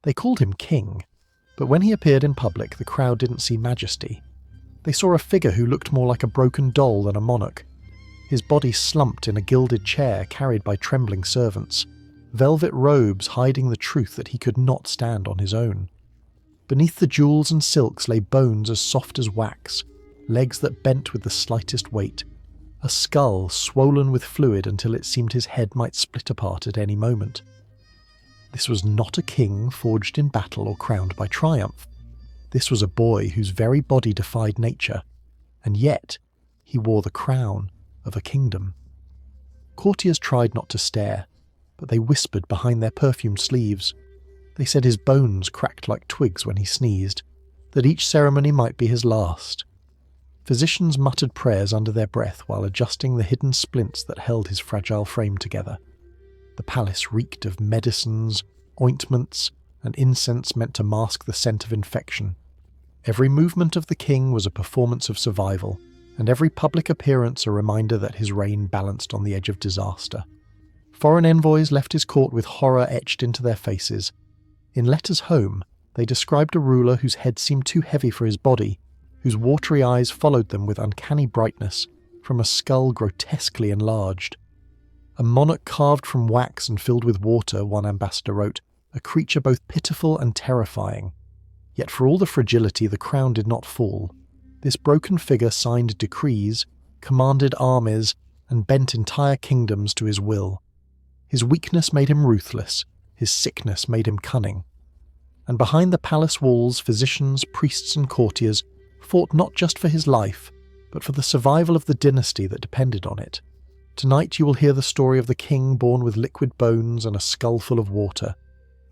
They called him king, but when he appeared in public, the crowd didn't see majesty. They saw a figure who looked more like a broken doll than a monarch. His body slumped in a gilded chair carried by trembling servants, velvet robes hiding the truth that he could not stand on his own. Beneath the jewels and silks lay bones as soft as wax, legs that bent with the slightest weight, a skull swollen with fluid until it seemed his head might split apart at any moment. This was not a king forged in battle or crowned by triumph. This was a boy whose very body defied nature, and yet he wore the crown of a kingdom. Courtiers tried not to stare, but they whispered behind their perfumed sleeves. They said his bones cracked like twigs when he sneezed, that each ceremony might be his last. Physicians muttered prayers under their breath while adjusting the hidden splints that held his fragile frame together. The palace reeked of medicines, ointments, and incense meant to mask the scent of infection. Every movement of the king was a performance of survival, and every public appearance a reminder that his reign balanced on the edge of disaster. Foreign envoys left his court with horror etched into their faces. In letters home, they described a ruler whose head seemed too heavy for his body, whose watery eyes followed them with uncanny brightness from a skull grotesquely enlarged. A monarch carved from wax and filled with water, one ambassador wrote, a creature both pitiful and terrifying. Yet for all the fragility, the crown did not fall. This broken figure signed decrees, commanded armies, and bent entire kingdoms to his will. His weakness made him ruthless, his sickness made him cunning. And behind the palace walls, physicians, priests, and courtiers fought not just for his life, but for the survival of the dynasty that depended on it. Tonight you will hear the story of the king born with liquid bones and a skull full of water,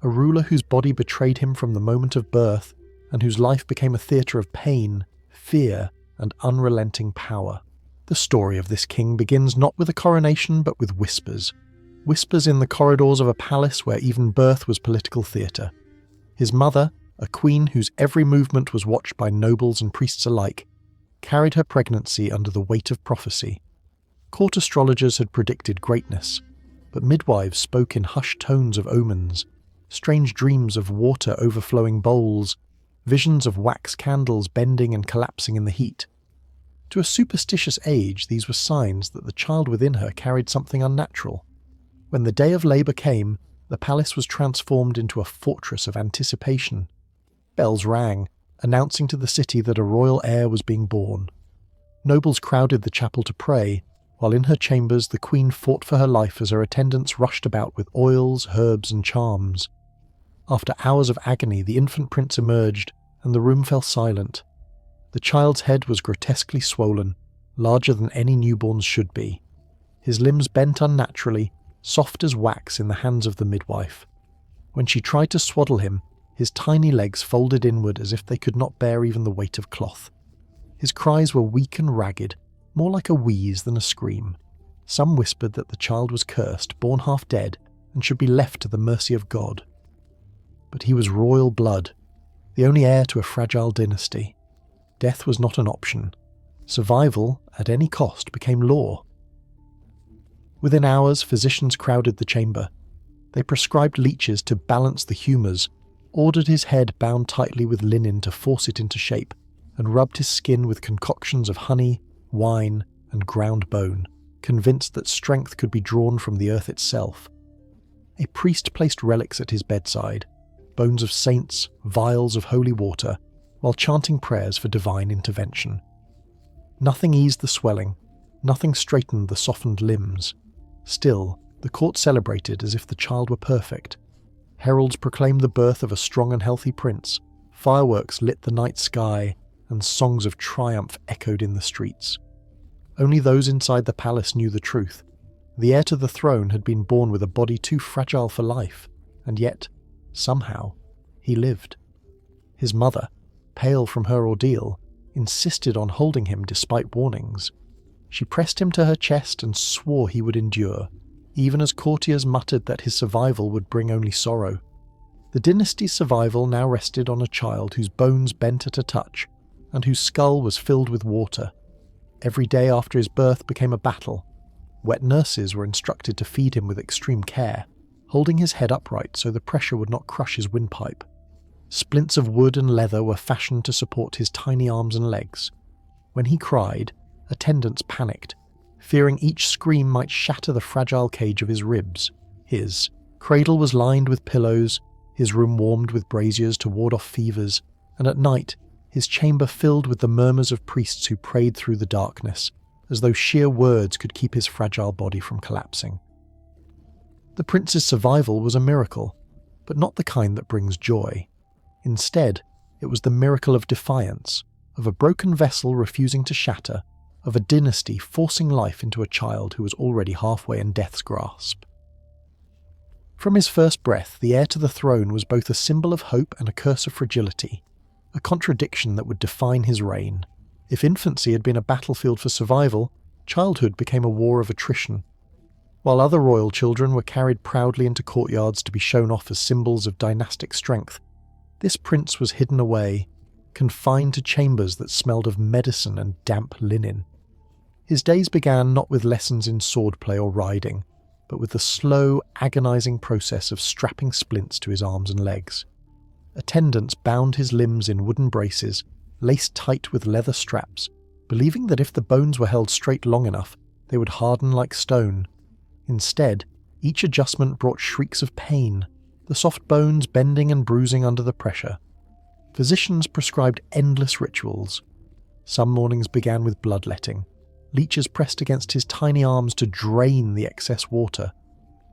a ruler whose body betrayed him from the moment of birth, and whose life became a theatre of pain, fear, and unrelenting power. The story of this king begins not with a coronation, but with whispers. Whispers in the corridors of a palace where even birth was political theatre. His mother, a queen whose every movement was watched by nobles and priests alike, carried her pregnancy under the weight of prophecy. Court astrologers had predicted greatness, but midwives spoke in hushed tones of omens, strange dreams of water overflowing bowls, visions of wax candles bending and collapsing in the heat. To a superstitious age, these were signs that the child within her carried something unnatural. When the day of labour came, the palace was transformed into a fortress of anticipation. Bells rang, announcing to the city that a royal heir was being born. Nobles crowded the chapel to pray, while in her chambers the queen fought for her life as her attendants rushed about with oils, herbs, and charms. After hours of agony, the infant prince emerged, and the room fell silent. The child's head was grotesquely swollen, larger than any newborn's should be. His limbs bent unnaturally, soft as wax in the hands of the midwife. When she tried to swaddle him, his tiny legs folded inward as if they could not bear even the weight of cloth. His cries were weak and ragged, more like a wheeze than a scream. Some whispered that the child was cursed, born half dead, and should be left to the mercy of God. But he was royal blood, the only heir to a fragile dynasty. Death was not an option. Survival, at any cost, became law. Within hours, physicians crowded the chamber. They prescribed leeches to balance the humours, ordered his head bound tightly with linen to force it into shape, and rubbed his skin with concoctions of honey, wine, and ground bone, convinced that strength could be drawn from the earth itself. A priest placed relics at his bedside, bones of saints, vials of holy water, while chanting prayers for divine intervention. Nothing eased the swelling, nothing straightened the softened limbs. Still, the court celebrated as if the child were perfect. Heralds proclaimed the birth of a strong and healthy prince, fireworks lit the night sky, and songs of triumph echoed in the streets. Only those inside the palace knew the truth. The heir to the throne had been born with a body too fragile for life, and yet, somehow, he lived. His mother, pale from her ordeal, insisted on holding him despite warnings. She pressed him to her chest and swore he would endure, even as courtiers muttered that his survival would bring only sorrow. The dynasty's survival now rested on a child whose bones bent at a touch, and whose skull was filled with water. Every day after his birth became a battle. Wet nurses were instructed to feed him with extreme care. holding his head upright so the pressure would not crush his windpipe. Splints of wood and leather were fashioned to support his tiny arms and legs. When he cried, attendants panicked, fearing each scream might shatter the fragile cage of his ribs. His cradle was lined with pillows, his room warmed with braziers to ward off fevers, and at night his chamber filled with the murmurs of priests who prayed through the darkness, as though sheer words could keep his fragile body from collapsing. The prince's survival was a miracle, but not the kind that brings joy. Instead, it was the miracle of defiance, of a broken vessel refusing to shatter, of a dynasty forcing life into a child who was already halfway in death's grasp. From his first breath, the heir to the throne was both a symbol of hope and a curse of fragility, a contradiction that would define his reign. If infancy had been a battlefield for survival, childhood became a war of attrition. While other royal children were carried proudly into courtyards to be shown off as symbols of dynastic strength, this prince was hidden away, confined to chambers that smelled of medicine and damp linen. His days began not with lessons in swordplay or riding, but with the slow, agonizing process of strapping splints to his arms and legs. Attendants bound his limbs in wooden braces, laced tight with leather straps, believing that if the bones were held straight long enough, they would harden like stone. Instead, each adjustment brought shrieks of pain, the soft bones bending and bruising under the pressure. Physicians prescribed endless rituals. Some mornings began with bloodletting, leeches pressed against his tiny arms to drain the excess water.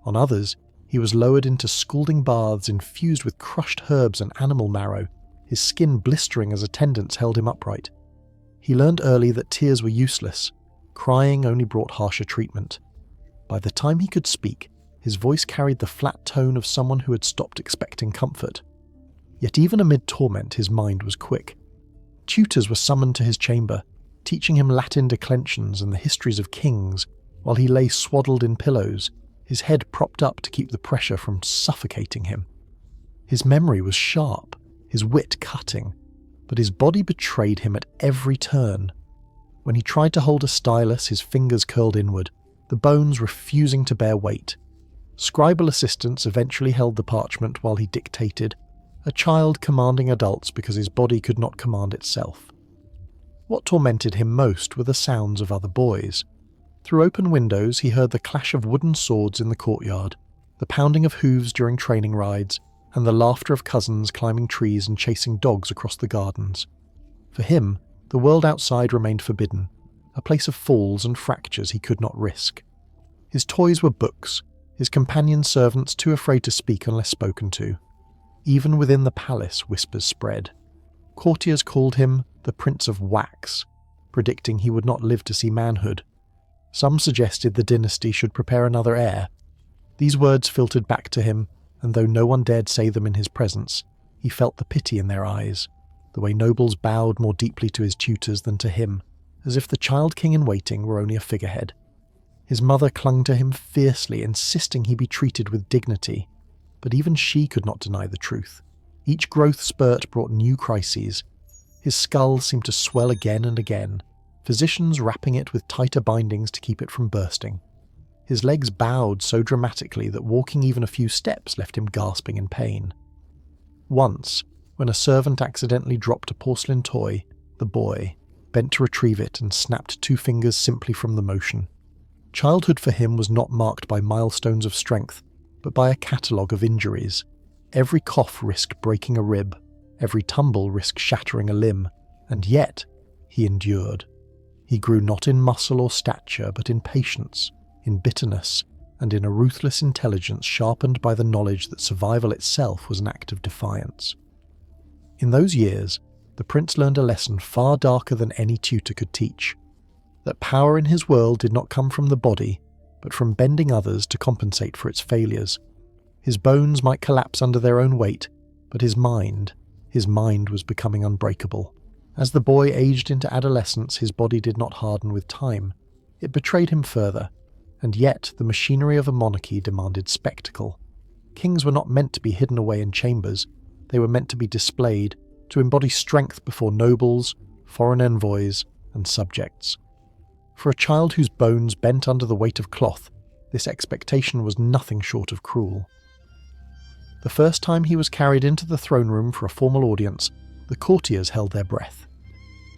On others, he was lowered into scalding baths infused with crushed herbs and animal marrow, his skin blistering as attendants held him upright. He learned early that tears were useless. Crying only brought harsher treatment. By the time he could speak, his voice carried the flat tone of someone who had stopped expecting comfort. Yet even amid torment, his mind was quick. Tutors were summoned to his chamber, teaching him Latin declensions and the histories of kings, while he lay swaddled in pillows, his head propped up to keep the pressure from suffocating him. His memory was sharp, his wit cutting, but his body betrayed him at every turn. When he tried to hold a stylus, his fingers curled inward, the bones refusing to bear weight. Scribal assistants eventually held the parchment while he dictated, a child commanding adults because his body could not command itself. What tormented him most were the sounds of other boys. Through open windows he heard the clash of wooden swords in the courtyard, the pounding of hooves during training rides, and the laughter of cousins climbing trees and chasing dogs across the gardens. For him, the world outside remained forbidden, a place of falls and fractures he could not risk. His toys were books, his companion servants too afraid to speak unless spoken to. Even within the palace, whispers spread. Courtiers called him the Prince of Wax, predicting he would not live to see manhood. Some suggested the dynasty should prepare another heir. These words filtered back to him, and though no one dared say them in his presence, he felt the pity in their eyes, the way nobles bowed more deeply to his tutors than to him, as if the child king in waiting were only a figurehead. His mother clung to him fiercely, insisting he be treated with dignity, but even she could not deny the truth. Each growth spurt brought new crises. His skull seemed to swell again and again, physicians wrapping it with tighter bindings to keep it from bursting. His legs bowed so dramatically that walking even a few steps left him gasping in pain. Once, when a servant accidentally dropped a porcelain toy, the boy bent to retrieve it and snapped 2 fingers simply from the motion. Childhood for him was not marked by milestones of strength, but by a catalogue of injuries. Every cough risked breaking a rib, every tumble risked shattering a limb, and yet he endured. He grew not in muscle or stature, but in patience, in bitterness, and in a ruthless intelligence sharpened by the knowledge that survival itself was an act of defiance. In those years, the prince learned a lesson far darker than any tutor could teach, that power in his world did not come from the body, but from bending others to compensate for its failures. His bones might collapse under their own weight, but his mind was becoming unbreakable. As the boy aged into adolescence, his body did not harden with time. It betrayed him further, and yet the machinery of a monarchy demanded spectacle. Kings were not meant to be hidden away in chambers, they were meant to be displayed, to embody strength before nobles, foreign envoys, and subjects. For a child whose bones bent under the weight of cloth, this expectation was nothing short of cruel. The first time he was carried into the throne room for a formal audience, the courtiers held their breath.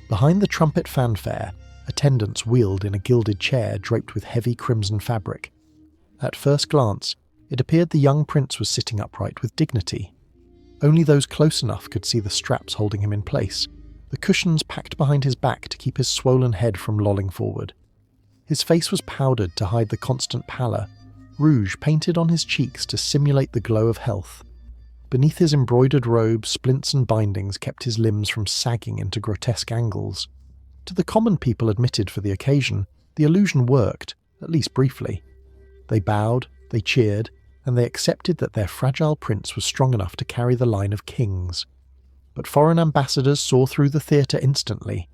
Behind the trumpet fanfare, attendants wheeled in a gilded chair draped with heavy crimson fabric. At first glance, it appeared the young prince was sitting upright with dignity. Only those close enough could see the straps holding him in place, the cushions packed behind his back to keep his swollen head from lolling forward. His face was powdered to hide the constant pallor, rouge painted on his cheeks to simulate the glow of health. Beneath his embroidered robe, splints and bindings kept his limbs from sagging into grotesque angles. To the common people admitted for the occasion, the illusion worked, at least briefly. They bowed, they cheered, and they accepted that their fragile prince was strong enough to carry the line of kings. But foreign ambassadors saw through the theatre instantly.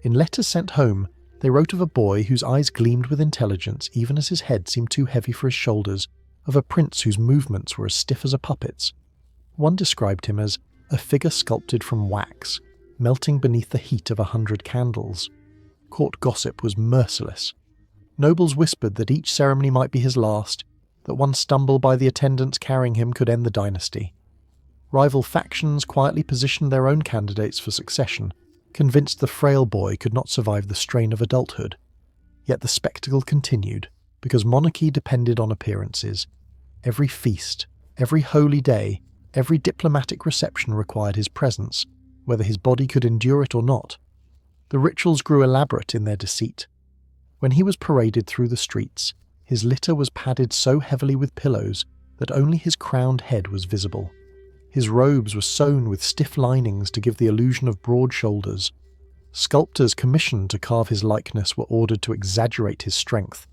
In letters sent home, they wrote of a boy whose eyes gleamed with intelligence even as his head seemed too heavy for his shoulders, of a prince whose movements were as stiff as a puppet's. One described him as a figure sculpted from wax, melting beneath the heat of 100 candles. Court gossip was merciless. Nobles whispered that each ceremony might be his last, that one stumble by the attendants carrying him could end the dynasty. Rival factions quietly positioned their own candidates for succession, convinced the frail boy could not survive the strain of adulthood. Yet the spectacle continued, because monarchy depended on appearances. Every feast, every holy day, every diplomatic reception required his presence, whether his body could endure it or not. The rituals grew elaborate in their deceit. When he was paraded through the streets, his litter was padded so heavily with pillows that only his crowned head was visible. His robes were sewn with stiff linings to give the illusion of broad shoulders. Sculptors commissioned to carve his likeness were ordered to exaggerate his strength.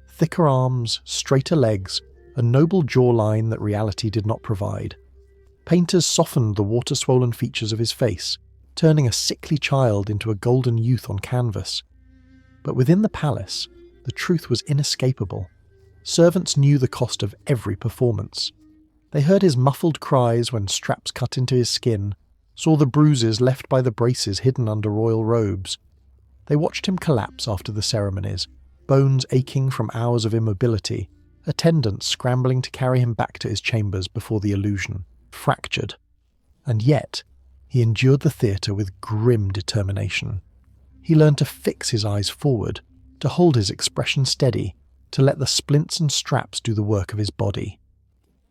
Thicker arms, straighter legs, a noble jawline that reality did not provide. Painters softened the water-swollen features of his face, turning a sickly child into a golden youth on canvas. But within the palace, the truth was inescapable. Servants knew the cost of every performance. They heard his muffled cries when straps cut into his skin, saw the bruises left by the braces hidden under royal robes. They watched him collapse after the ceremonies, bones aching from hours of immobility, attendants scrambling to carry him back to his chambers before the illusion fractured. And yet, he endured the theatre with grim determination. He learned to fix his eyes forward, to hold his expression steady, to let the splints and straps do the work of his body.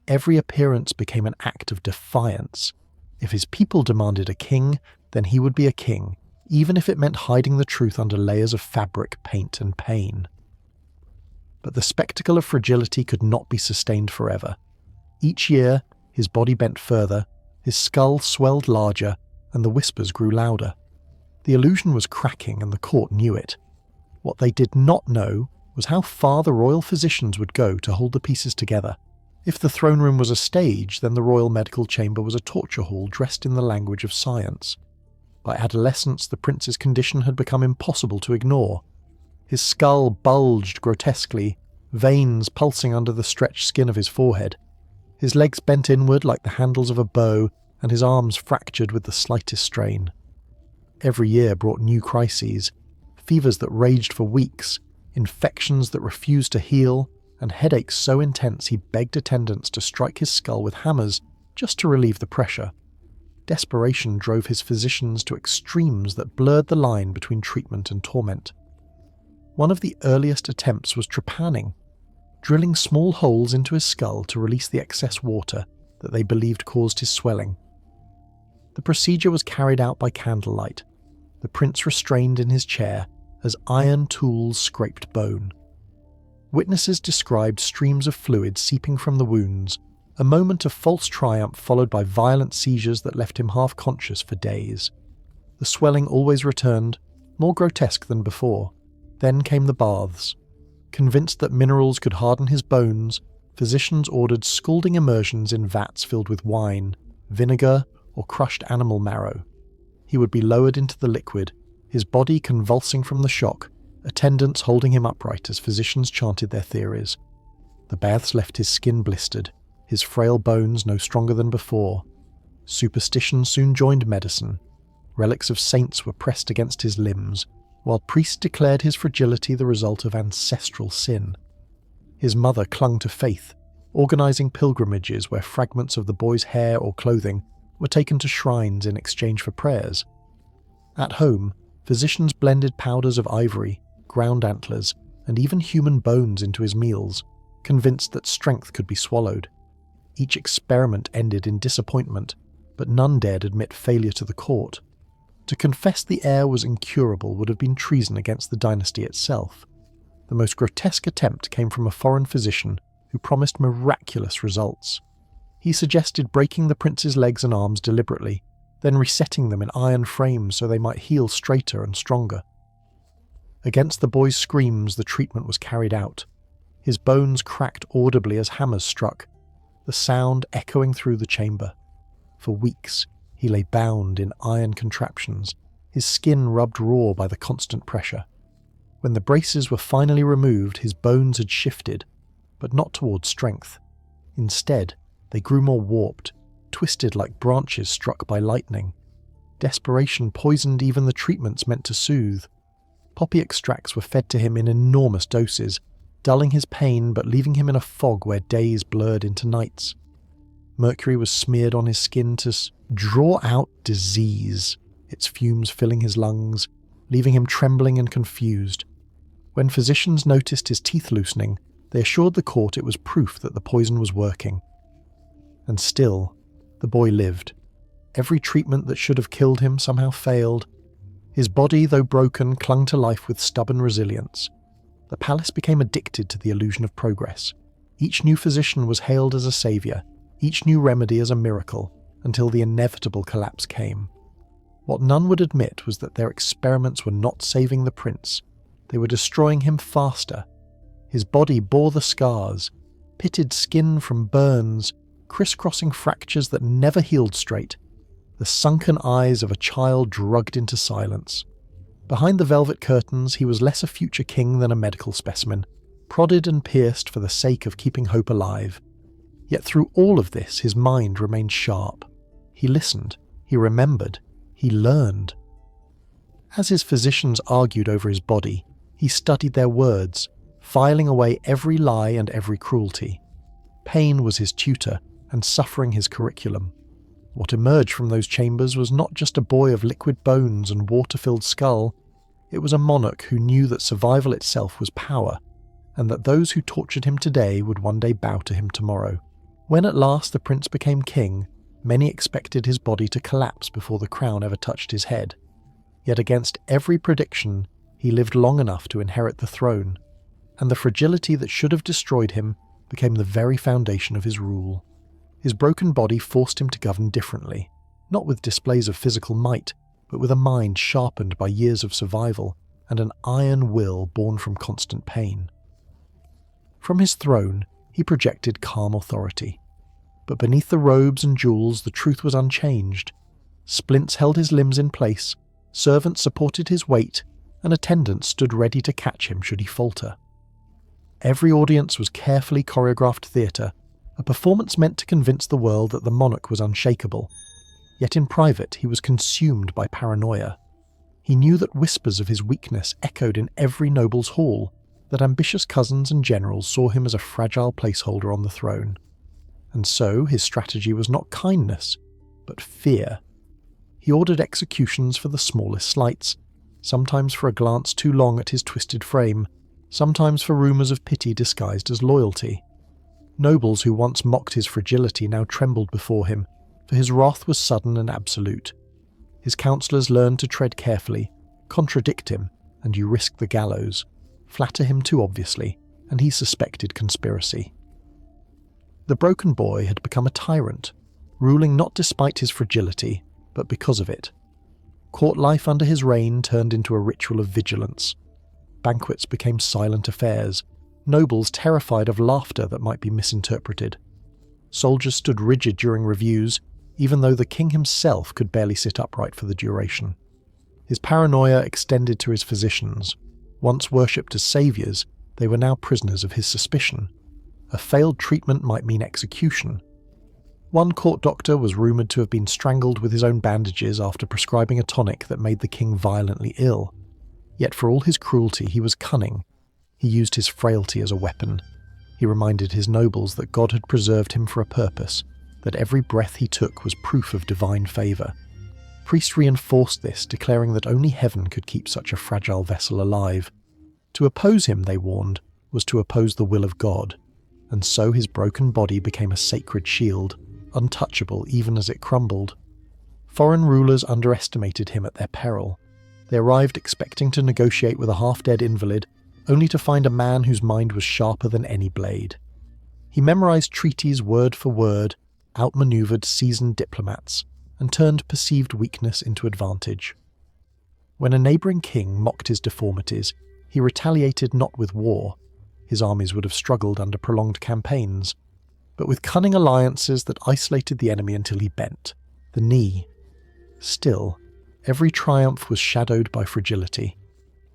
Every appearance became an act of defiance. If his people demanded a king, then he would be a king, even if it meant hiding the truth under layers of fabric, paint, and pain. But the spectacle of fragility could not be sustained forever. Each year, his body bent further, his skull swelled larger, and the whispers grew louder. The illusion was cracking, and the court knew it. What they did not know was how far the royal physicians would go to hold the pieces together. If the throne room was a stage, then the royal medical chamber was a torture hall dressed in the language of science. By adolescence, the prince's condition had become impossible to ignore. His skull bulged grotesquely, veins pulsing under the stretched skin of his forehead. His legs bent inward like the handles of a bow, and his arms fractured with the slightest strain. Every year brought new crises, fevers that raged for weeks, infections that refused to heal, and headaches so intense he begged attendants to strike his skull with hammers just to relieve the pressure. Desperation drove his physicians to extremes that blurred the line between treatment and torment. One of the earliest attempts was trepanning, drilling small holes into his skull to release the excess water that they believed caused his swelling. The procedure was carried out by candlelight, the prince restrained in his chair as iron tools scraped bone. Witnesses described streams of fluid seeping from the wounds, a moment of false triumph followed by violent seizures that left him half-conscious for days. The swelling always returned, more grotesque than before. Then came the baths. Convinced that minerals could harden his bones, physicians ordered scalding immersions in vats filled with wine, vinegar, or crushed animal marrow. He would be lowered into the liquid, his body convulsing from the shock, attendants holding him upright as physicians chanted their theories. The baths left his skin blistered, his frail bones no stronger than before. Superstition soon joined medicine. Relics of saints were pressed against his limbs, while priests declared his fragility the result of ancestral sin. His mother clung to faith, organising pilgrimages where fragments of the boy's hair or clothing were taken to shrines in exchange for prayers. At home, physicians blended powders of ivory, ground antlers, and even human bones into his meals, convinced that strength could be swallowed. Each experiment ended in disappointment, but none dared admit failure to the court. To confess the heir was incurable would have been treason against the dynasty itself. The most grotesque attempt came from a foreign physician who promised miraculous results. He suggested breaking the prince's legs and arms deliberately, then resetting them in iron frames so they might heal straighter and stronger. Against the boy's screams, the treatment was carried out. His bones cracked audibly as hammers struck, the sound echoing through the chamber. For weeks, he lay bound in iron contraptions, his skin rubbed raw by the constant pressure. When the braces were finally removed, his bones had shifted, but not towards strength. Instead, they grew more warped, twisted like branches struck by lightning. Desperation poisoned even the treatments meant to soothe. Poppy extracts were fed to him in enormous doses, dulling his pain but leaving him in a fog where days blurred into nights. Mercury was smeared on his skin to draw out disease, its fumes filling his lungs, leaving him trembling and confused. When physicians noticed his teeth loosening, they assured the court it was proof that the poison was working. And still, the boy lived. Every treatment that should have killed him somehow failed. His body, though broken, clung to life with stubborn resilience. The palace became addicted to the illusion of progress. Each new physician was hailed as a saviour, each new remedy as a miracle, until the inevitable collapse came. What none would admit was that their experiments were not saving the prince. They were destroying him faster. His body bore the scars, pitted skin from burns, crisscrossing fractures that never healed straight, the sunken eyes of a child drugged into silence. Behind the velvet curtains, he was less a future king than a medical specimen, prodded and pierced for the sake of keeping hope alive. Yet through all of this, his mind remained sharp. He listened, he remembered, he learned. As his physicians argued over his body, he studied their words, filing away every lie and every cruelty. Pain was his tutor, and suffering his curriculum. What emerged from those chambers was not just a boy of liquid bones and water-filled skull. It was a monarch who knew that survival itself was power, and that those who tortured him today would one day bow to him tomorrow. When at last the prince became king, many expected his body to collapse before the crown ever touched his head. Yet against every prediction, he lived long enough to inherit the throne, and the fragility that should have destroyed him became the very foundation of his rule. His broken body forced him to govern differently, not with displays of physical might, but with a mind sharpened by years of survival and an iron will born from constant pain. From his throne, he projected calm authority. But beneath the robes and jewels, the truth was unchanged. Splints held his limbs in place, servants supported his weight, and attendants stood ready to catch him should he falter. Every audience was carefully choreographed theatre, a performance meant to convince the world that the monarch was unshakable. Yet in private he was consumed by paranoia. He knew that whispers of his weakness echoed in every noble's hall, that ambitious cousins and generals saw him as a fragile placeholder on the throne. And so his strategy was not kindness, but fear. He ordered executions for the smallest slights, sometimes for a glance too long at his twisted frame, sometimes for rumours of pity disguised as loyalty. Nobles who once mocked his fragility now trembled before him, for his wrath was sudden and absolute. His counsellors learned to tread carefully, contradict him, and you risk the gallows, flatter him too obviously, and he suspected conspiracy. The broken boy had become a tyrant, ruling not despite his fragility, but because of it. Court life under his reign turned into a ritual of vigilance. Banquets became silent affairs, nobles terrified of laughter that might be misinterpreted. Soldiers stood rigid during reviews, even though the king himself could barely sit upright for the duration. His paranoia extended to his physicians. Once worshipped as saviours, they were now prisoners of his suspicion. A failed treatment might mean execution. One court doctor was rumoured to have been strangled with his own bandages after prescribing a tonic that made the king violently ill. Yet for all his cruelty, he was cunning. He used his frailty as a weapon. He reminded his nobles that God had preserved him for a purpose, that every breath he took was proof of divine favour. Priests reinforced this, declaring that only heaven could keep such a fragile vessel alive. To oppose him, they warned, was to oppose the will of God, and so his broken body became a sacred shield, untouchable even as it crumbled. Foreign rulers underestimated him at their peril. They arrived expecting to negotiate with a half-dead invalid, only to find a man whose mind was sharper than any blade. He memorized treaties word for word, outmaneuvered seasoned diplomats, and turned perceived weakness into advantage. When a neighbouring king mocked his deformities, he retaliated not with war. His armies would have struggled under prolonged campaigns, but with cunning alliances that isolated the enemy until he bent the knee. Still, every triumph was shadowed by fragility.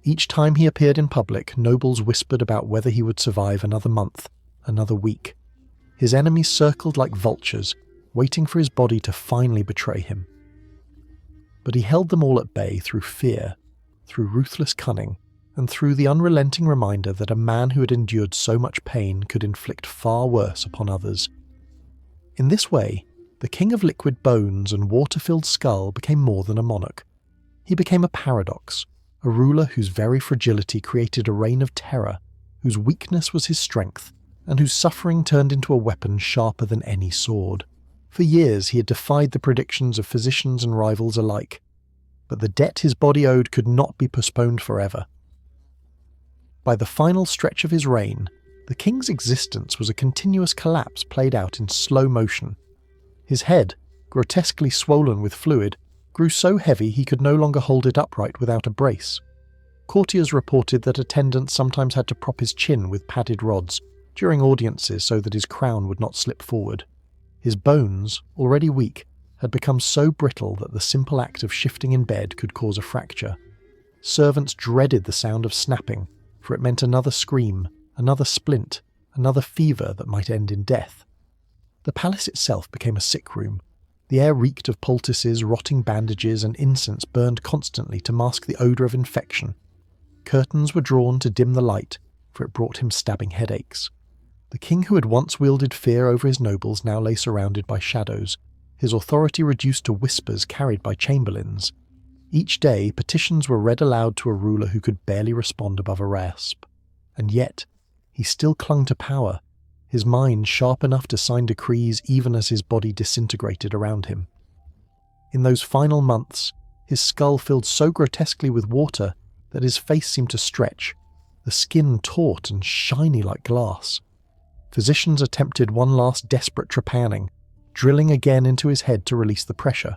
Each time he appeared in public, nobles whispered about whether he would survive another month, another week. His enemies circled like vultures, waiting for his body to finally betray him. But he held them all at bay through fear, through ruthless cunning, and through the unrelenting reminder that a man who had endured so much pain could inflict far worse upon others. In this way, the king of liquid bones and water-filled skull became more than a monarch. He became a paradox, a ruler whose very fragility created a reign of terror, whose weakness was his strength, and whose suffering turned into a weapon sharper than any sword. For years he had defied the predictions of physicians and rivals alike, but the debt his body owed could not be postponed forever. By the final stretch of his reign, the king's existence was a continuous collapse played out in slow motion. His head, grotesquely swollen with fluid, grew so heavy he could no longer hold it upright without a brace. Courtiers reported that attendants sometimes had to prop his chin with padded rods during audiences so that his crown would not slip forward. His bones, already weak, had become so brittle that the simple act of shifting in bed could cause a fracture. Servants dreaded the sound of snapping, for it meant another scream, another splint, another fever that might end in death. The palace itself became a sick room. The air reeked of poultices, rotting bandages, and incense burned constantly to mask the odour of infection. Curtains were drawn to dim the light, for it brought him stabbing headaches. The king who had once wielded fear over his nobles now lay surrounded by shadows, his authority reduced to whispers carried by chamberlains. Each day, petitions were read aloud to a ruler who could barely respond above a rasp. And yet, he still clung to power, his mind sharp enough to sign decrees even as his body disintegrated around him. In those final months, his skull filled so grotesquely with water that his face seemed to stretch, the skin taut and shiny like glass. Physicians attempted one last desperate trepanning, drilling again into his head to release the pressure.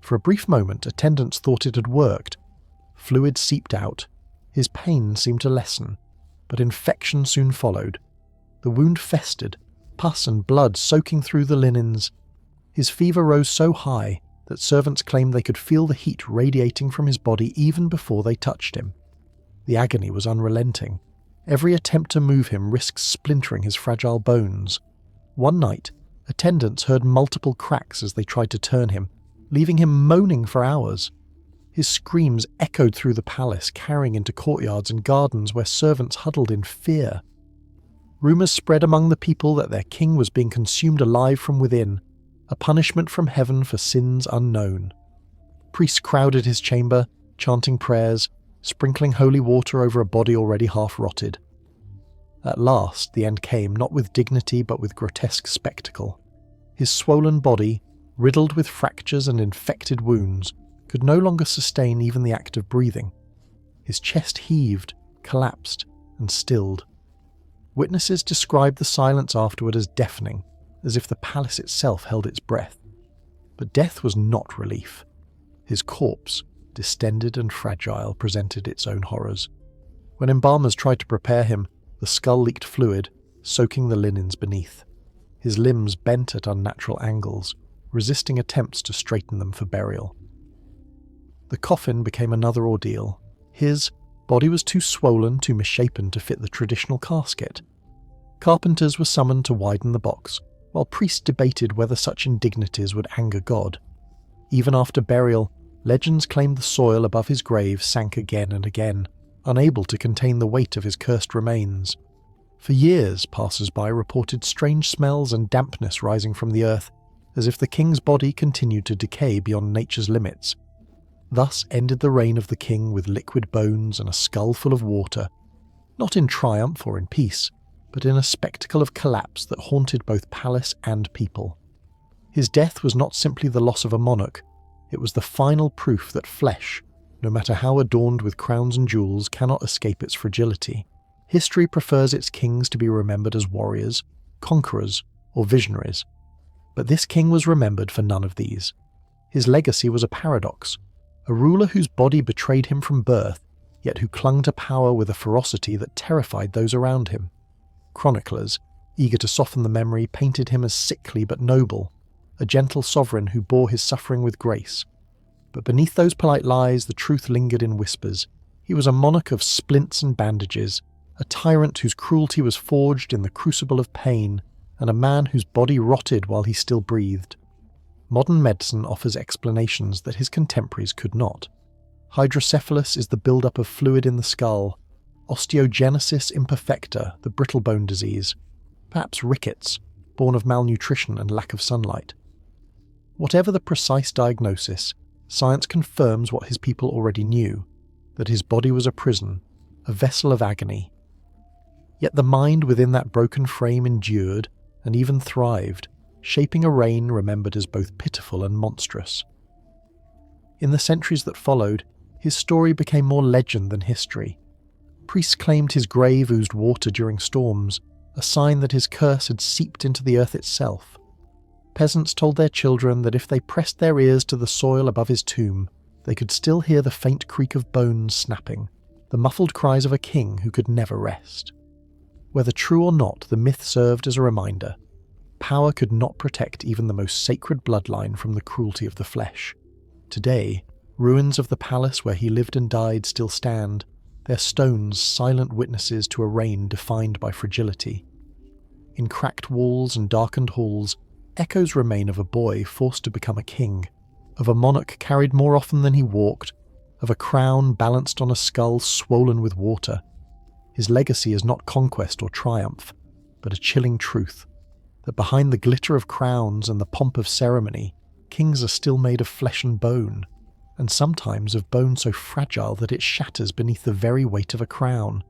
For a brief moment, attendants thought it had worked. Fluid seeped out. His pain seemed to lessen, but infection soon followed. The wound festered, pus and blood soaking through the linens. His fever rose so high that servants claimed they could feel the heat radiating from his body even before they touched him. The agony was unrelenting. Every attempt to move him risked splintering his fragile bones. One night, attendants heard multiple cracks as they tried to turn him, leaving him moaning for hours. His screams echoed through the palace, carrying into courtyards and gardens where servants huddled in fear. Rumours spread among the people that their king was being consumed alive from within, a punishment from heaven for sins unknown. Priests crowded his chamber, chanting prayers, sprinkling holy water over a body already half rotted. At last, the end came, not with dignity but with grotesque spectacle. His swollen body, riddled with fractures and infected wounds, could no longer sustain even the act of breathing. His chest heaved, collapsed, and stilled. Witnesses described the silence afterward as deafening, as if the palace itself held its breath. But death was not relief. His corpse, distended and fragile, presented its own horrors. When embalmers tried to prepare him, the skull leaked fluid, soaking the linens beneath. His limbs bent at unnatural angles, resisting attempts to straighten them for burial. The coffin became another ordeal. His body was too swollen, too misshapen to fit the traditional casket. Carpenters were summoned to widen the box, while priests debated whether such indignities would anger God. Even after burial, legends claimed the soil above his grave sank again and again, unable to contain the weight of his cursed remains. For years, passers-by reported strange smells and dampness rising from the earth, as if the king's body continued to decay beyond nature's limits. Thus ended the reign of the king with liquid bones and a skull full of water, not in triumph or in peace, but in a spectacle of collapse that haunted both palace and people. His death was not simply the loss of a monarch, it was the final proof that flesh, no matter how adorned with crowns and jewels, cannot escape its fragility. History prefers its kings to be remembered as warriors, conquerors, or visionaries. But this king was remembered for none of these. His legacy was a paradox, a ruler whose body betrayed him from birth, yet who clung to power with a ferocity that terrified those around him. Chroniclers, eager to soften the memory, painted him as sickly but noble, a gentle sovereign who bore his suffering with grace. But beneath those polite lies, the truth lingered in whispers. He was a monarch of splints and bandages, a tyrant whose cruelty was forged in the crucible of pain, and a man whose body rotted while he still breathed. Modern medicine offers explanations that his contemporaries could not. Hydrocephalus is the buildup of fluid in the skull, osteogenesis imperfecta, the brittle bone disease, perhaps rickets, born of malnutrition and lack of sunlight. Whatever the precise diagnosis, science confirms what his people already knew, that his body was a prison, a vessel of agony. Yet the mind within that broken frame endured and even thrived, shaping a reign remembered as both pitiful and monstrous. In the centuries that followed, his story became more legend than history. Priests claimed his grave oozed water during storms, a sign that his curse had seeped into the earth itself. Peasants told their children that if they pressed their ears to the soil above his tomb, they could still hear the faint creak of bones snapping, the muffled cries of a king who could never rest. Whether true or not, the myth served as a reminder. Power could not protect even the most sacred bloodline from the cruelty of the flesh. Today, ruins of the palace where he lived and died still stand, their stones silent witnesses to a reign defined by fragility. In cracked walls and darkened halls, echoes remain of a boy forced to become a king, of a monarch carried more often than he walked, of a crown balanced on a skull swollen with water. His legacy is not conquest or triumph, but a chilling truth, that behind the glitter of crowns and the pomp of ceremony, kings are still made of flesh and bone, and sometimes of bone so fragile that it shatters beneath the very weight of a crown.